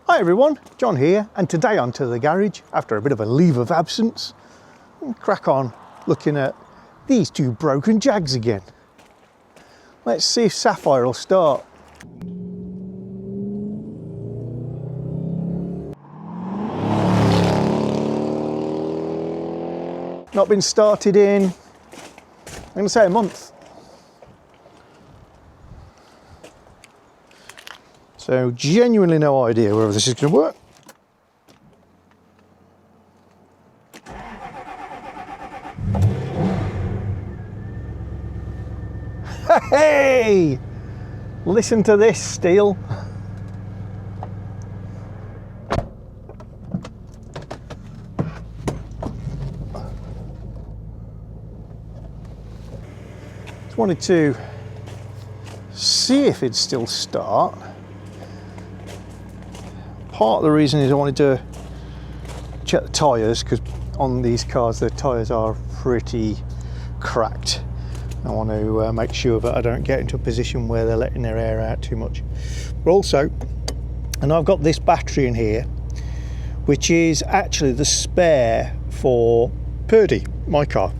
Hi everyone, John here, and today on To The Garage, after a bit of a leave of absence, we'll crack on looking at these two broken Jags again. Let's see if Sapphire will start. Not been started in, I'm going to say a month. So genuinely no idea whether this is going to work. Hey! Listen to this, Steel. Just wanted to see if it'd still start. Part of the reason is I wanted to check the tyres, because on these cars the tyres are pretty cracked. I want to make sure that I don't get into a position where they're letting their air out too much. But also, and I've got this battery in here, which is actually the spare for Purdy, my car.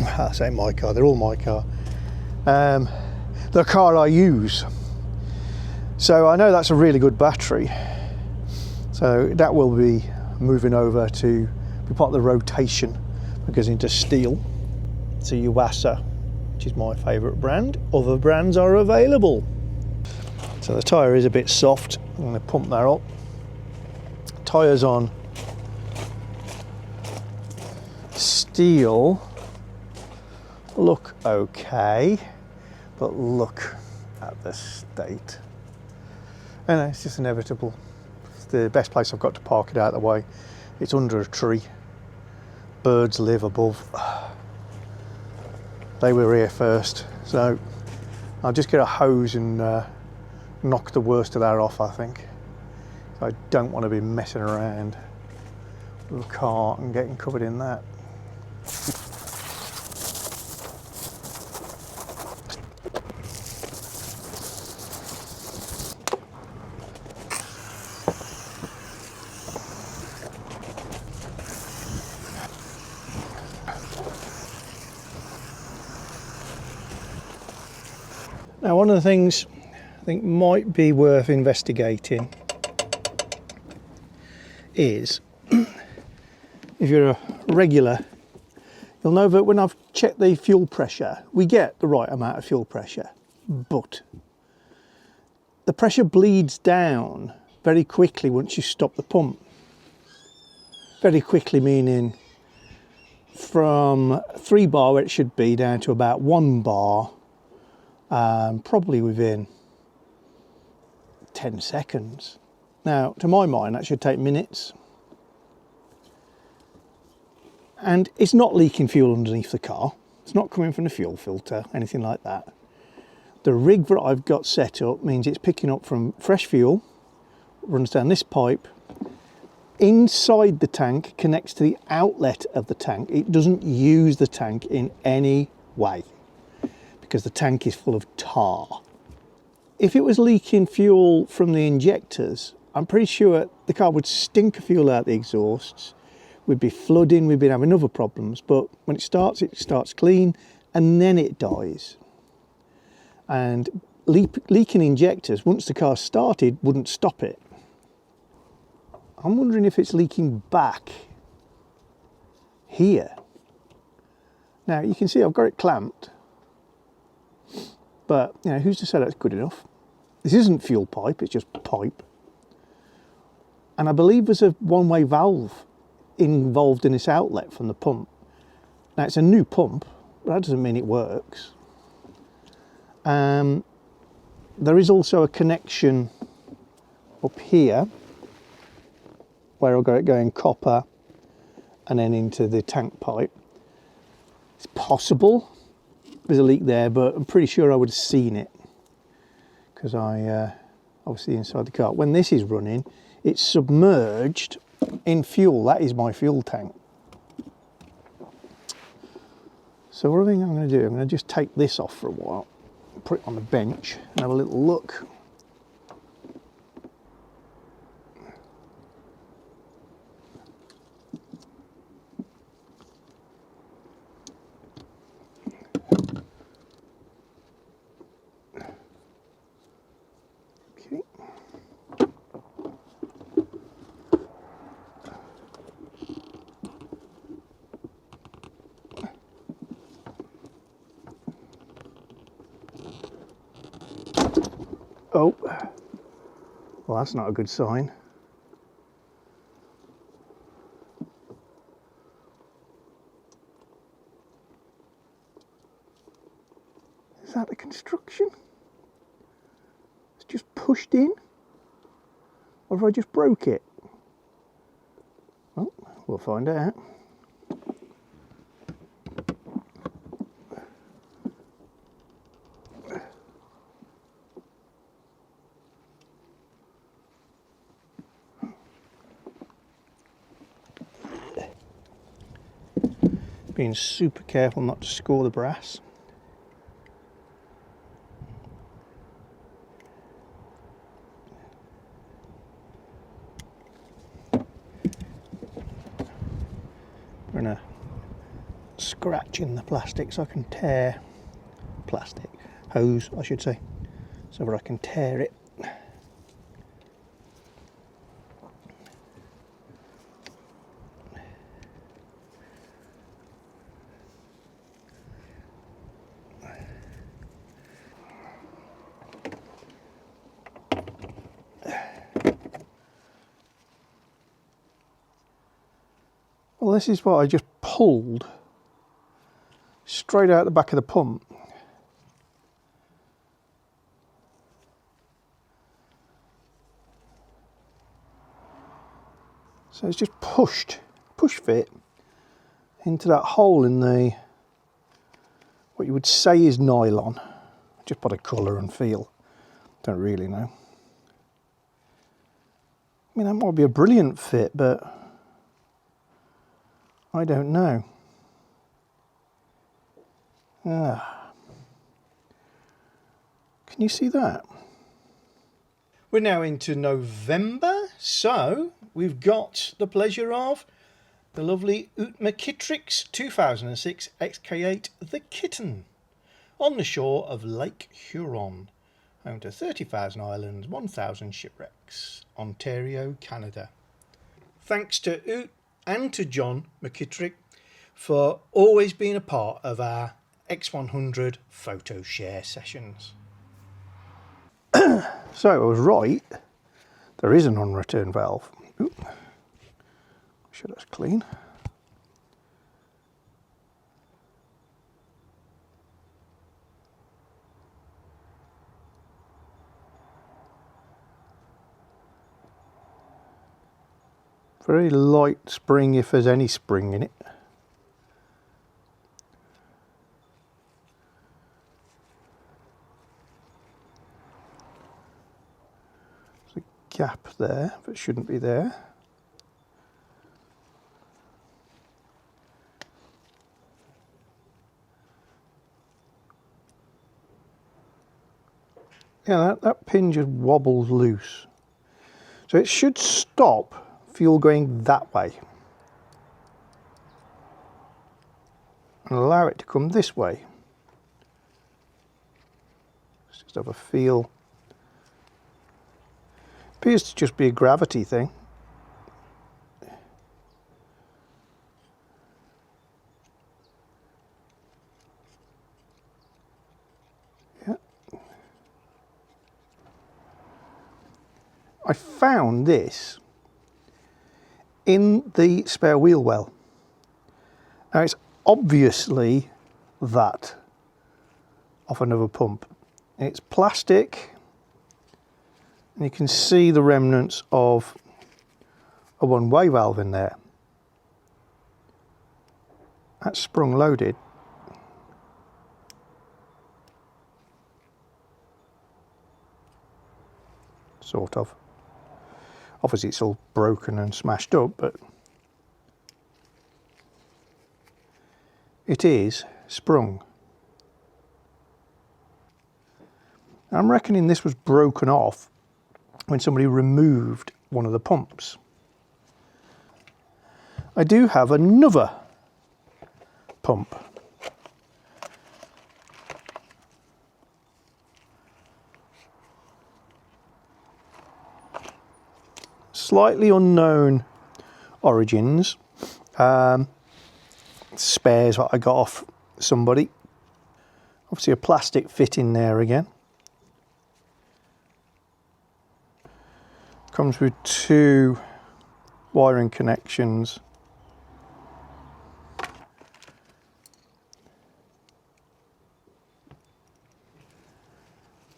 I say my car, they're all my car. The car I use. So I know that's a really good battery. So that will be moving over to be part of the rotation that goes into Steel. It's a Yuasa, which is my favourite brand. Other brands are available. So the tyre is a bit soft. I'm going to pump that up. Tyres on Steel look okay, but look at the state. And it's just inevitable. It's the best place I've got to park it out of the way. It's under a tree. Birds live above. They were here first, so I'll just get a hose and knock the worst of that off, I think. I don't want to be messing around with a car and getting covered in that. Now, one of the things I think might be worth investigating is, if you're a regular, you'll know that when I've checked the fuel pressure, we get the right amount of fuel pressure, but the pressure bleeds down very quickly once you stop the pump. Very quickly meaning from 3 bar where it should be down to about 1 bar. Probably within 10 seconds. Now, to my mind, that should take minutes. And it's not leaking fuel underneath the car. It's not coming from the fuel filter, anything like that. The rig that I've got set up means it's picking up from fresh fuel, runs down this pipe, inside the tank, connects to the outlet of the tank. It doesn't use the tank in any way, because the tank is full of tar. If it was leaking fuel from the injectors, I'm pretty sure the car would stink of fuel out the exhausts, we'd be flooding, we'd be having other problems, but when it starts clean, and then it dies. And leaking injectors, once the car started, wouldn't stop it. I'm wondering if it's leaking back here. Now, you can see I've got it clamped, but you know, who's to say that's good enough? This isn't fuel pipe, it's just pipe. And I believe there's a one-way valve involved in this outlet from the pump. Now, it's a new pump, but that doesn't mean it works. There is also a connection up here where I've got it going copper and then into the tank pipe. It's possible there's a leak there, but I'm pretty sure I would have seen it, because I obviously inside the car. When this is running, it's submerged in fuel. That is my fuel tank. So what I think I'm going to do, I'm going to just take this off for a while, put it on the bench and have a little look. Oh, well, that's not a good sign. Is that the construction? It's just pushed in? Or have I just broke it? Well, we'll find out. Being super careful not to score the brass. We're gonna scratch in the plastic so I can tear plastic hose, I should say, so that I can tear it. Well, this is what I just pulled straight out the back of the pump. So it's just push fit into that hole in the, what you would say is nylon. Just by the colour and feel. Don't really know. I mean, that might be a brilliant fit, but I don't know. Can you see that? We're now into November, so we've got the pleasure of the lovely Ute McKittrick's 2006 XK8 The Kitten on the shore of Lake Huron, home to 30,000 islands, 1,000 shipwrecks, Ontario, Canada. Thanks to Ute and to John McKittrick for always being a part of our X100 photo share sessions. So I was right, there is an unreturn valve. Ooh. Sure that's clean. Very light spring if there's any spring in it. There's a gap there, but it shouldn't be there. Yeah, that pin just wobbles loose. So it should stop fuel going that way and allow it to come this way. Let's just have a feel. Appears to just be a gravity thing. Yeah. I found this in the spare wheel well. Now it's obviously that off another pump. It's plastic and you can see the remnants of a one-way valve in there. That's sprung loaded. Sort of. Obviously it's all broken and smashed up, but it is sprung. I'm reckoning this was broken off when somebody removed one of the pumps. I do have another pump. Slightly unknown origins. Spares that I got off somebody. Obviously a plastic fit in there again. Comes with 2 wiring connections.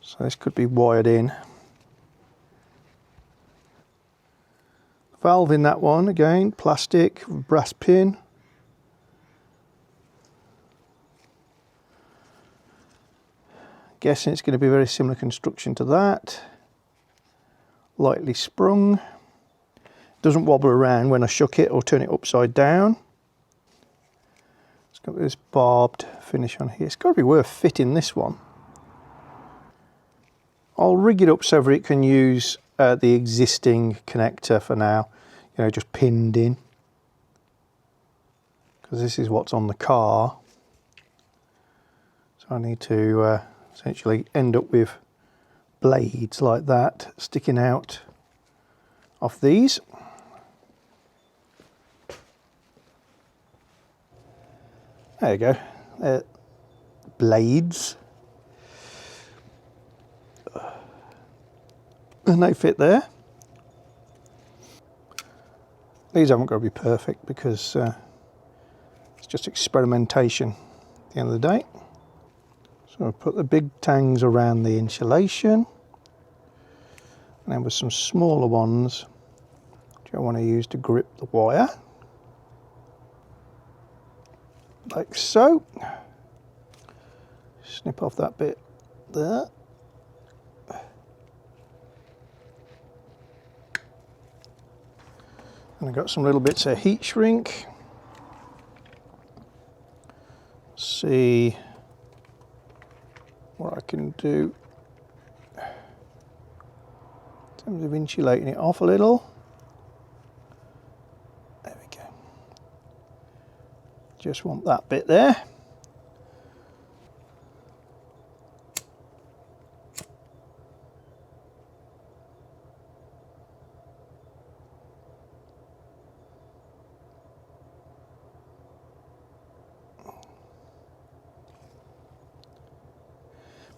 So this could be wired in. Valve in that one, again, plastic, brass pin. Guessing it's going to be very similar construction to that. Lightly sprung. Doesn't wobble around when I shook it or turn it upside down. It's got this barbed finish on here. It's got to be worth fitting this one. I'll rig it up so that it can use the existing connector for now, you know, just pinned in, because this is what's on the car. So I need to essentially end up with blades like that sticking out off these. There you go, blades. And they fit there. These haven't got to be perfect because it's just experimentation at the end of the day. So I'll put the big tangs around the insulation, and then with some smaller ones which I want to use to grip the wire, like so. Snip off that bit there. And I've got some little bits of heat shrink. See what I can do in terms of insulating it off a little. There we go. Just want that bit there.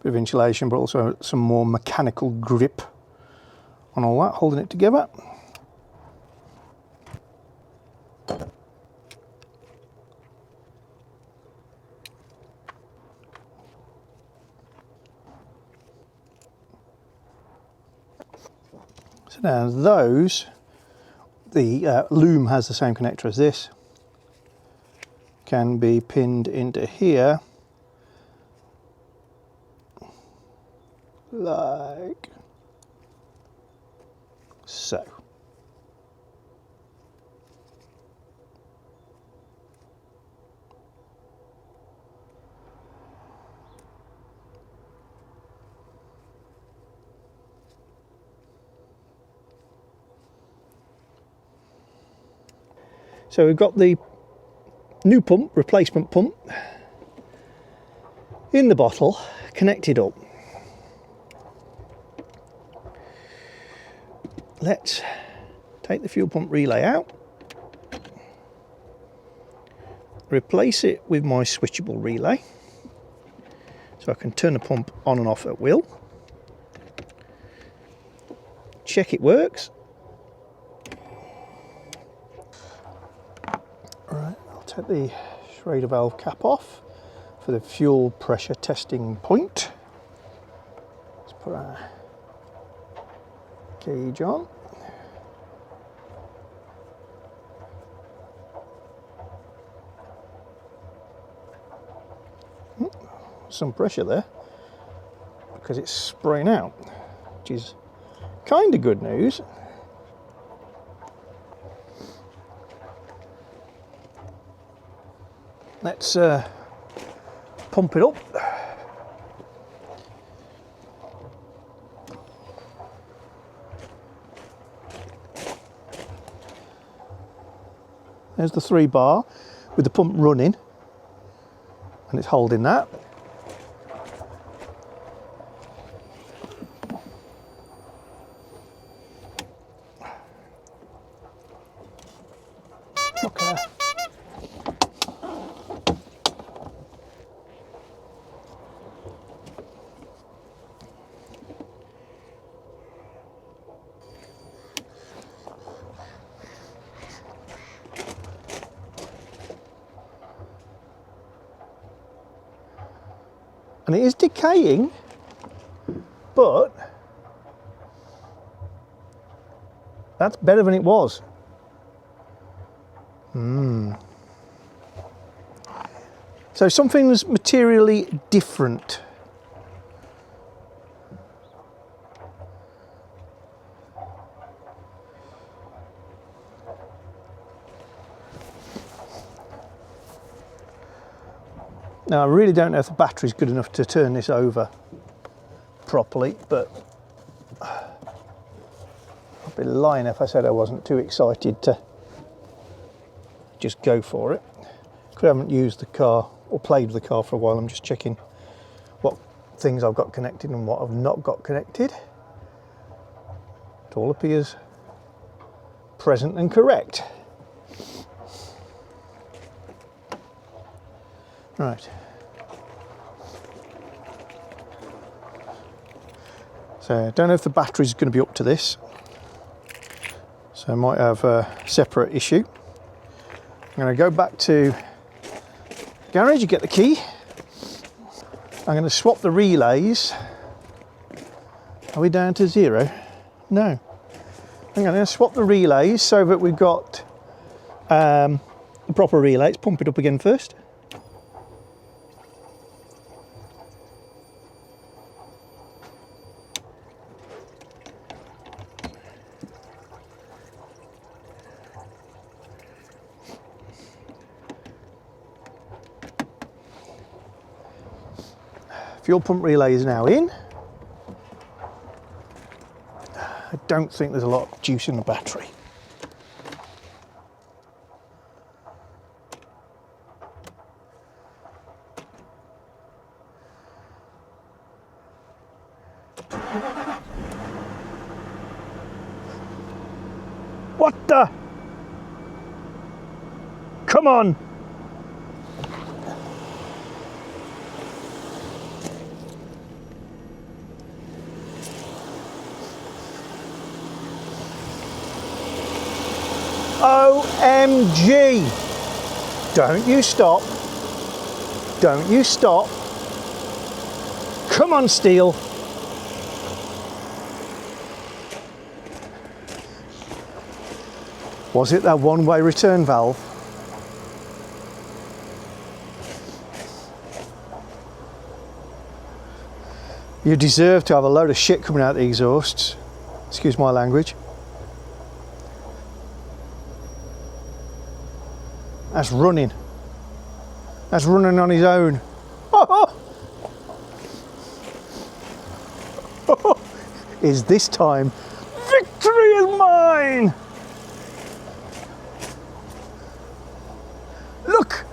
Bit of insulation, but also some more mechanical grip on all that, holding it together. So now those, the loom has the same connector as this, can be pinned into here like so. So we've got the new pump, replacement pump, in the bottle, connected up. Let's take the fuel pump relay out, replace it with my switchable relay, so I can turn the pump on and off at will. Check it works. Right, I'll take the Schrader valve cap off for the fuel pressure testing point. Let's put our gauge on. Some pressure there because it's spraying out, which is kind of good news. Let's pump it up. There's the 3 bar with the pump running, and it's holding that. Okay. and it is decaying, but that's better than it was. So something's materially different. Now I really don't know if the battery's good enough to turn this over properly, but I'd be lying if I said I wasn't too excited to just go for it. Because I haven't used the car or played with the car for a while. I'm just checking what things I've got connected and what I've not got connected. It all appears present and correct. Right. So I don't know if the battery's going to be up to this. So I might have a separate issue. I'm going to go back to garage, you get the key. I'm going to swap the relays. Are we down to 0? No. I'm going to swap the relays so that we've got the proper relays. Pump it up again first. Fuel pump relay is now in. I don't think there's a lot of juice in the battery. What the? Come on! OMG! Don't you stop. Don't you stop. Come on, Steel. Was it that one-way return valve? You deserve to have a load of shit coming out the exhausts. Excuse my language. That's running. That's running on his own. Is this time victory is mine? Look!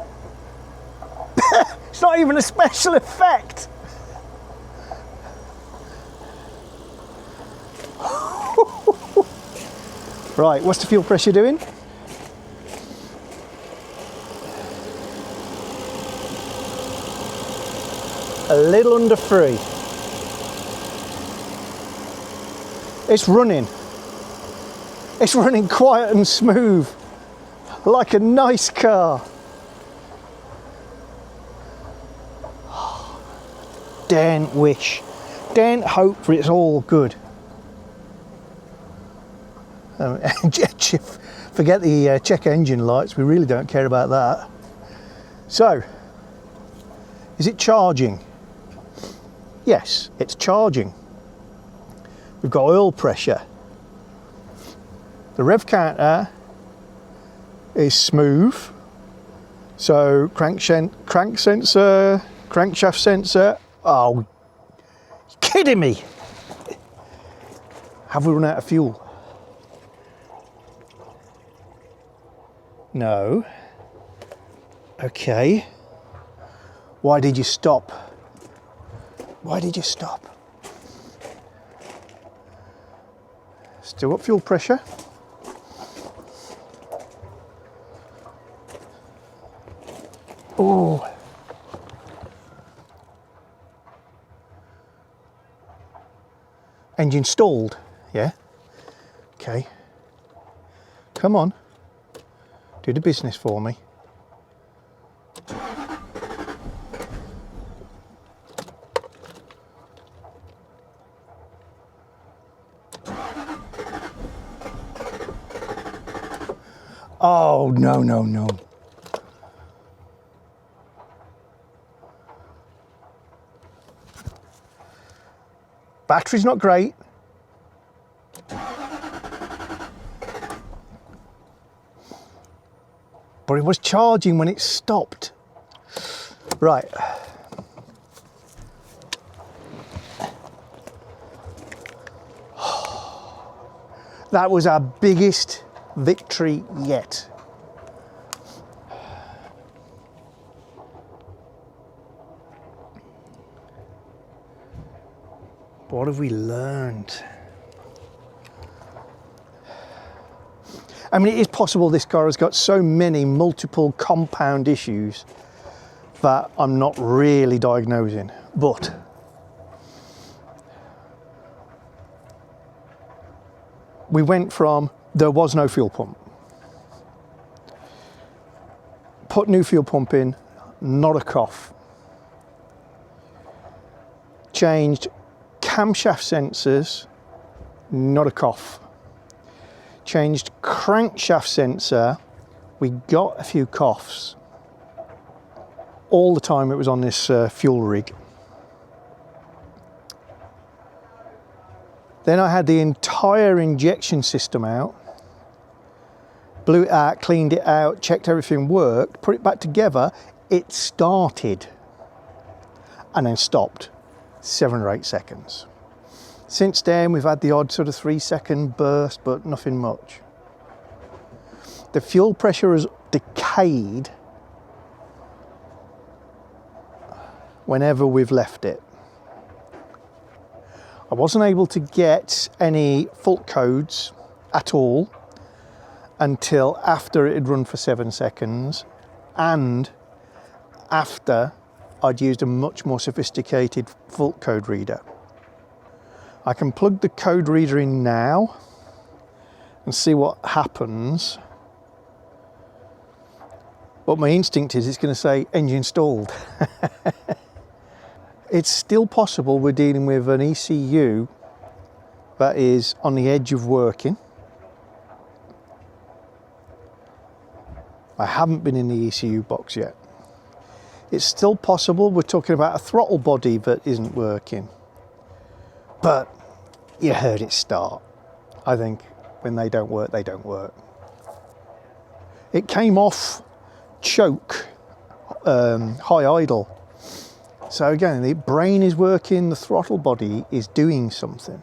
It's not even a special effect. Right, what's the fuel pressure doing? A little under 3. It's running. It's running quiet and smooth, like a nice car. Daren't wish, daren't hope for it's all good. Forget the check engine lights, we really don't care about that. So, is it charging? Yes, it's charging. We've got oil pressure. The rev counter is smooth. So crank sensor, crankshaft sensor. Oh, you're kidding me. Have we run out of fuel? No. Okay. Why did you stop? Why did you stop? Still got fuel pressure. Oh. Engine stalled, yeah? Okay. Come on. Do the business for me. Oh, no, no, no. Battery's not great. But it was charging when it stopped. Right. That was our biggest victory yet. What have we learned? I mean, it is possible this car has got so many multiple compound issues that I'm not really diagnosing, but we went from there was no fuel pump, put new fuel pump in, not a cough, changed camshaft sensors, not a cough, changed crankshaft sensor, we got a few coughs all the time it was on this fuel rig. Then I had the entire injection system out, blew it out, cleaned it out, checked everything worked, put it back together, it started and then stopped 7 or 8 seconds. Since then we've had the odd sort of 3-second burst, but nothing much. The fuel pressure has decayed whenever we've left it. I wasn't able to get any fault codes at all until after it had run for 7 seconds and after I'd used a much more sophisticated fault code reader. I can plug the code reader in now and see what happens, but my instinct is it's going to say engine stalled. It's still possible we're dealing with an ECU that is on the edge of working. I haven't been in the ECU box yet. It's still possible we're talking about a throttle body that isn't working. But you heard it start. I think when they don't work, they don't work. It came off choke, high idle. So again, the brain is working, the throttle body is doing something.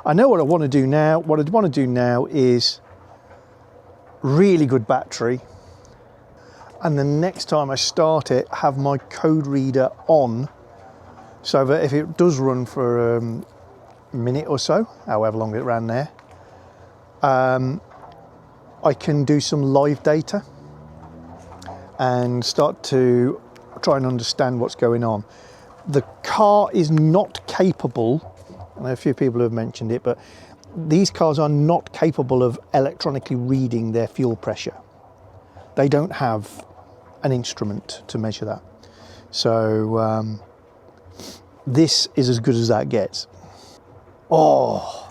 I know what I want to do now. What I want to do now is really good battery. And the next time I start it, have my code reader on so that if it does run for a minute or so, however long it ran there, I can do some live data and start to try and understand what's going on. The car is not capable, I know a few people have mentioned it, but these cars are not capable of electronically reading their fuel pressure. They don't have an instrument to measure that. So this is as good as that gets. Oh,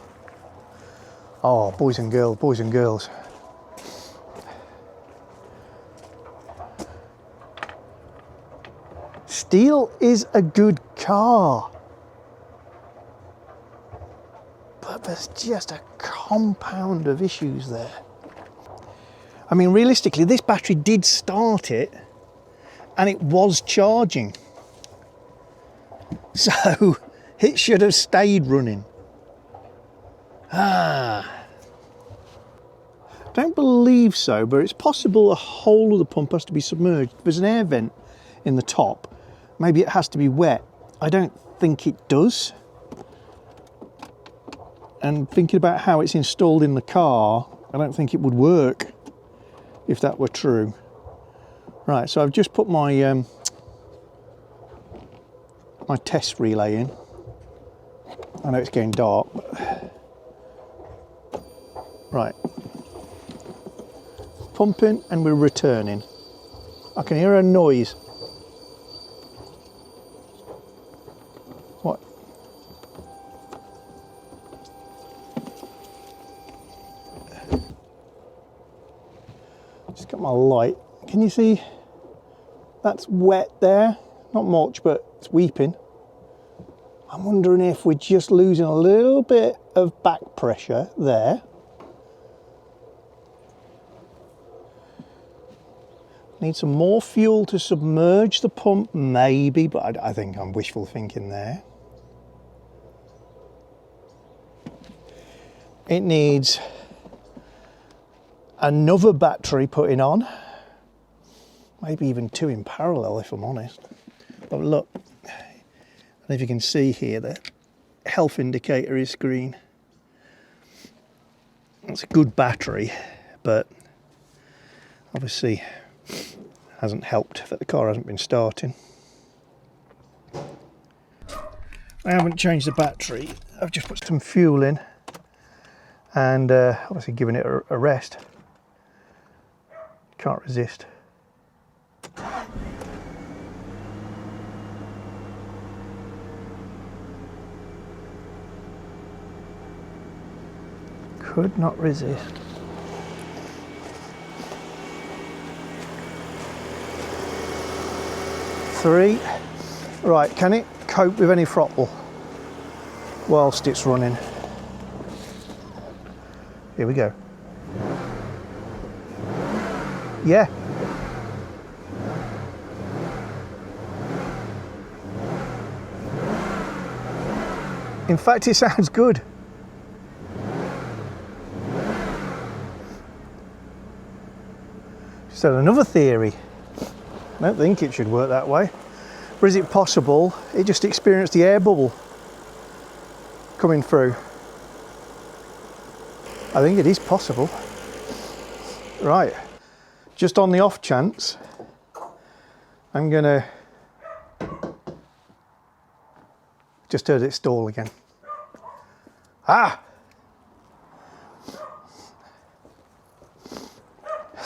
boys and girls, boys and girls. Steel is a good car, but there's just a compound of issues there. I mean, realistically, this battery did start it and it was charging. So it should have stayed running. Don't believe so, but it's possible the whole of the pump has to be submerged. There's an air vent in the top. Maybe it has to be wet. I don't think it does. And thinking about how it's installed in the car, I don't think it would work if that were true. Right, so I've just put my my test relay in. I know it's getting dark, but right. Pumping and we're returning. I can hear a noise. What? Just got my light. Can you see that's wet there? Not much, but it's weeping. I'm wondering if we're just losing a little bit of back pressure there. Need some more fuel to submerge the pump, maybe, but I think I'm wishful thinking there. It needs another battery putting on, maybe even two in parallel if I'm honest. But look, I don't know if you can see here, the health indicator is green. It's a good battery, but obviously hasn't helped that the car hasn't been starting. I haven't changed the battery, I've just put some fuel in and obviously given it a rest. Can't resist. Could not resist. Three. Right, can it cope with any throttle whilst it's running? Here we go. Yeah. In fact, it sounds good. So another theory. I don't think it should work that way. Or is it possible it just experienced the air bubble coming through? I think it is possible. Right, just on the off chance, I'm gonna just heard it stall again. Ah!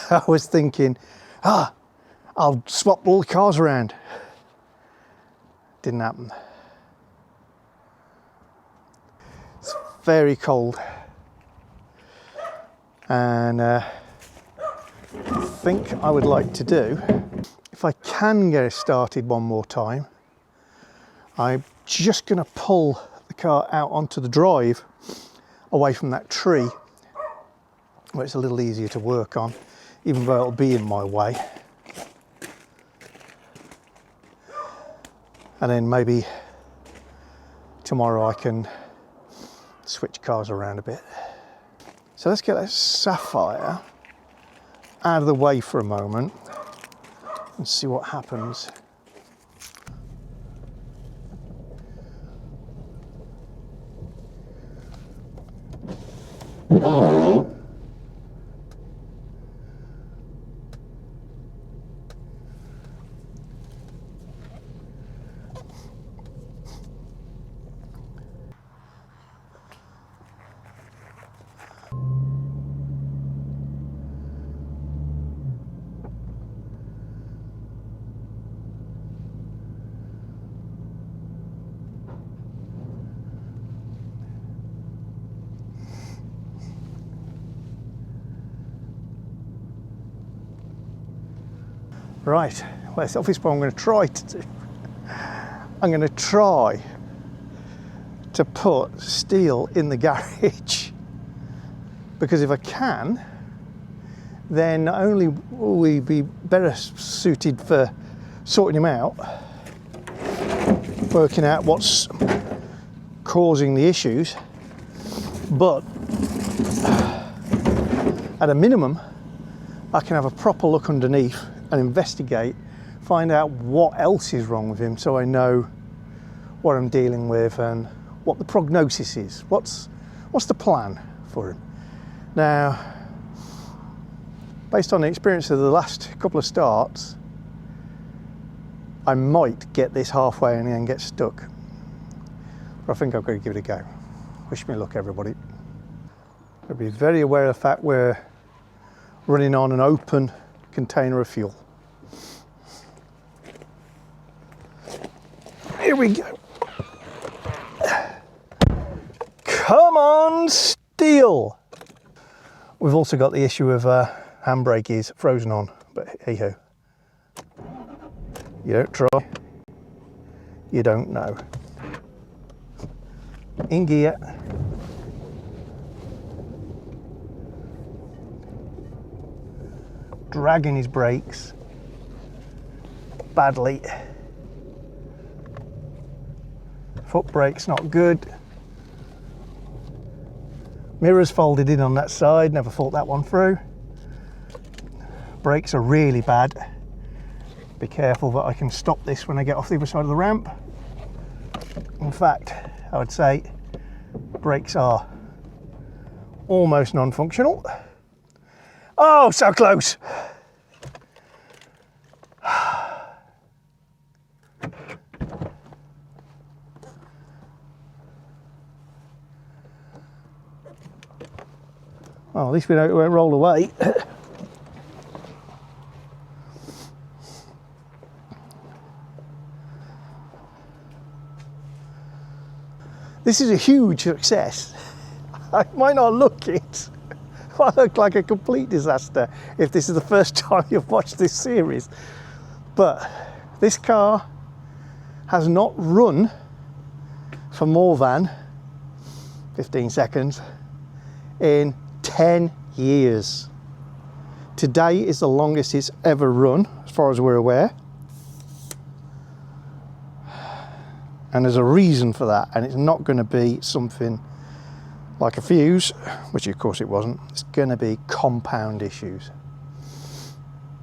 I was thinking, I'll swap all the cars around. Didn't happen. It's very cold. And I think I would like to do, if I can get it started one more time, I'm just going to pull the car out onto the drive away from that tree where it's a little easier to work on, even though it'll be in my way. And then maybe tomorrow I can switch cars around a bit. So let's get that Sapphire out of the way for a moment and see what happens. Right, well, it's obvious what I'm going to try to do. I'm going to try to put Steel in the garage, because if I can, then not only will we be better suited for sorting him out, working out what's causing the issues, but at a minimum, I can have a proper look underneath and investigate, find out what else is wrong with him, so I know what I'm dealing with and what the prognosis is. What's the plan for him? Now, based on the experience of the last couple of starts, I might get this halfway and then get stuck. But I think I've got to give it a go. Wish me luck, everybody. I'll be very aware of the fact we're running on an open container of fuel. Here we go. Come on, Steel. We've also got the issue of handbrake is frozen on, but hey ho. You don't try, you don't know. In gear. Dragging his brakes badly. Foot brake's not good. Mirrors folded in on that side, never thought that one through. Brakes are really bad. Be careful that I can stop this when I get off the other side of the ramp. In fact, I would say brakes are almost non-functional. Oh, so close. Well, at least we know it won't roll away. This is a huge success. I might not look it. I look like a complete disaster if this is the first time you've watched this series. But this car has not run for more than 15 seconds in 10 years. Today is the longest it's ever run, as far as we're aware. And there's a reason for that, and it's not going to be something like a fuse, which of course it wasn't. It's going to be compound issues.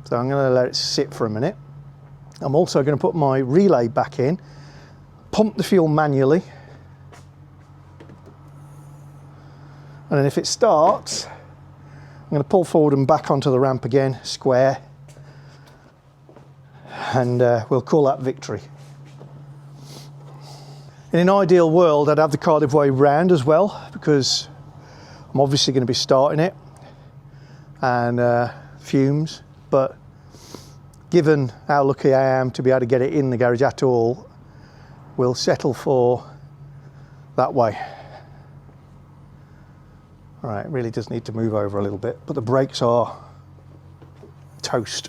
So I'm going to let it sit for a minute. I'm also going to put my relay back in, pump the fuel manually, and then if it starts, I'm going to pull forward and back onto the ramp again, square, and we'll call that victory. In an ideal world, I'd have the car the other way round as well, because I'm obviously going to be starting it and fumes, but given how lucky I am to be able to get it in the garage at all, we'll settle for that way. All right, it really does need to move over a little bit, but the brakes are toast.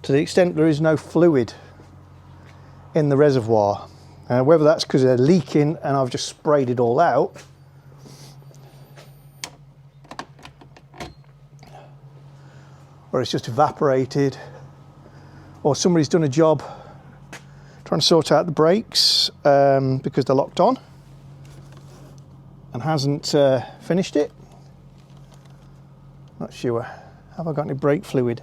To the extent there is no fluid in the reservoir, whether that's because they're leaking and I've just sprayed it all out, or it's just evaporated, or somebody's done a job trying to sort out the brakes because they're locked on and hasn't finished it. Not sure. Have I got any brake fluid?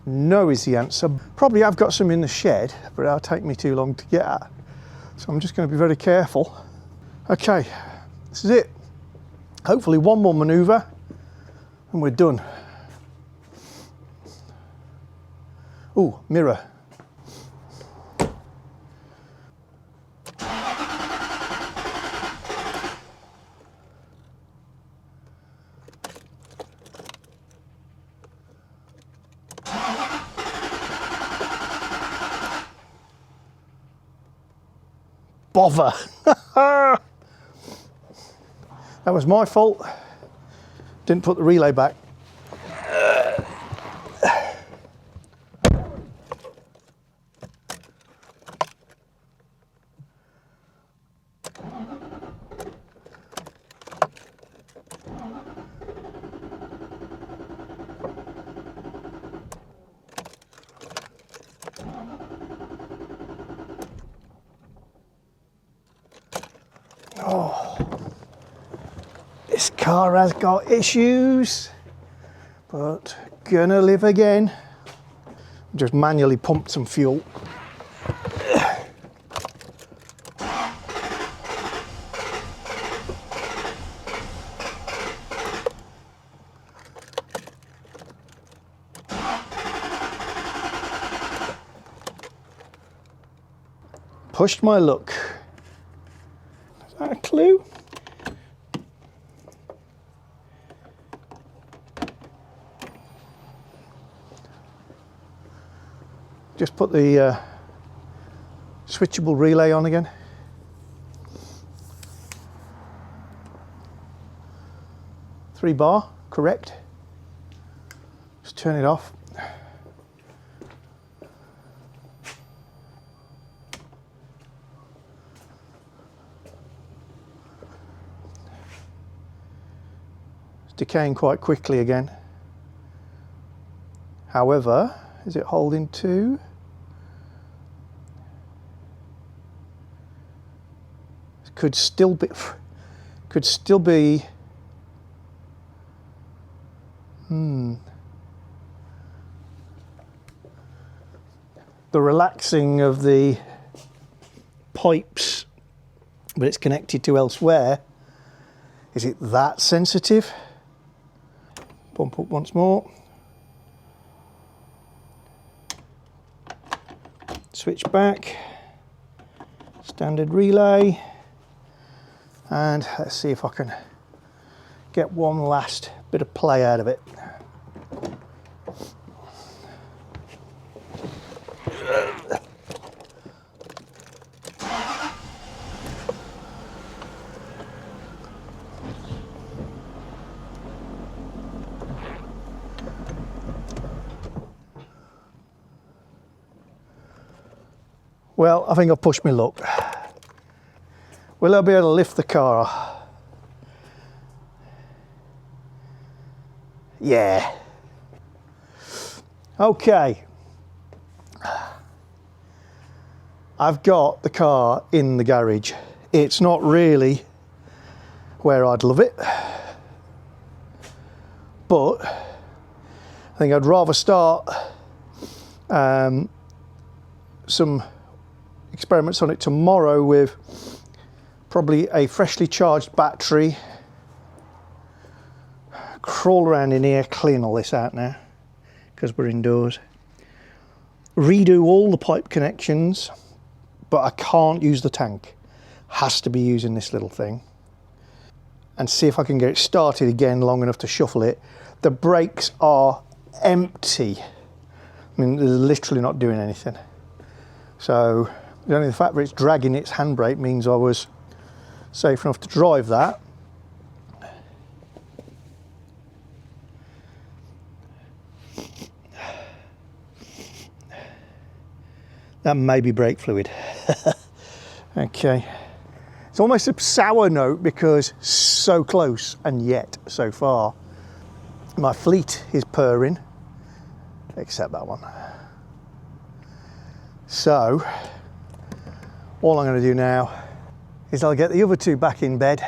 No is the answer. Probably I've got some in the shed, but it'll take me too long to get at. So I'm just going to be very careful. Okay, this is it. Hopefully one more manoeuvre and we're done. Ooh, mirror. Bother. That was my fault. Didn't put the relay back. Oh, this car has got issues, but gonna live again. Just manually pumped some fuel. Pushed my luck. Is that a clue? just put the switchable relay on again. Three bar, correct. Just turn it off. It's decaying quite quickly again. However, is it holding to? It could still be. The relaxing of the pipes, but it's connected to elsewhere. Is it that sensitive? Pump up once more. Switch back. Standard relay. And let's see if I can get one last bit of play out of it. Well, I think I've pushed my luck. Will I be able to lift the car? Yeah. Okay. I've got the car in the garage. It's not really where I'd love it, but I think I'd rather start some experiments on it tomorrow with probably a freshly charged battery, crawl around in here, clean all this out now because we're indoors, redo all the pipe connections, but I can't use the tank, has to be using this little thing, and see if I can get it started again long enough to shuffle it. The brakes are empty. I mean, they're literally not doing anything. So only the fact that it's dragging its handbrake means I was safe enough to drive that. That may be brake fluid. Okay. It's almost a sour note because so close and yet so far. My fleet is purring, except that one. So, all I'm going to do now is I'll get the other two back in bed.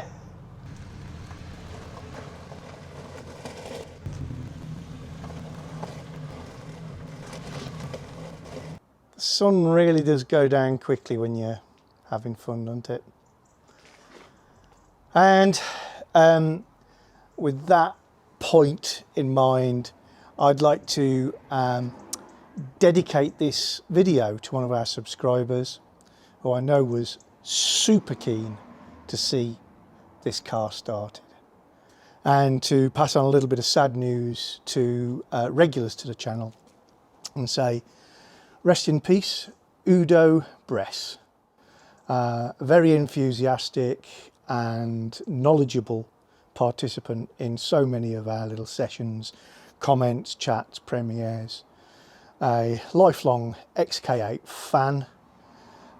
The sun really does go down quickly when you're having fun, doesn't it? And with that point in mind, I'd like to dedicate this video to one of our subscribers who I know was super keen to see this car started, and to pass on a little bit of sad news to regulars to the channel and say rest in peace, Udo Bress. Very enthusiastic and knowledgeable participant in so many of our little sessions, comments, chats, premieres. A lifelong XK8 fan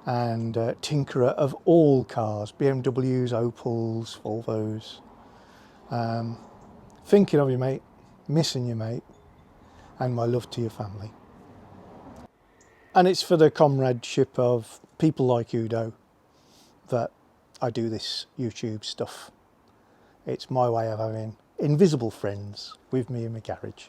and tinkerer of all cars, BMWs, Opels, Volvos. Thinking of you, mate, missing you, mate, and my love to your family. And it's for the comradeship of people like Udo that I do this YouTube stuff. It's my way of having invisible friends with me in my garage.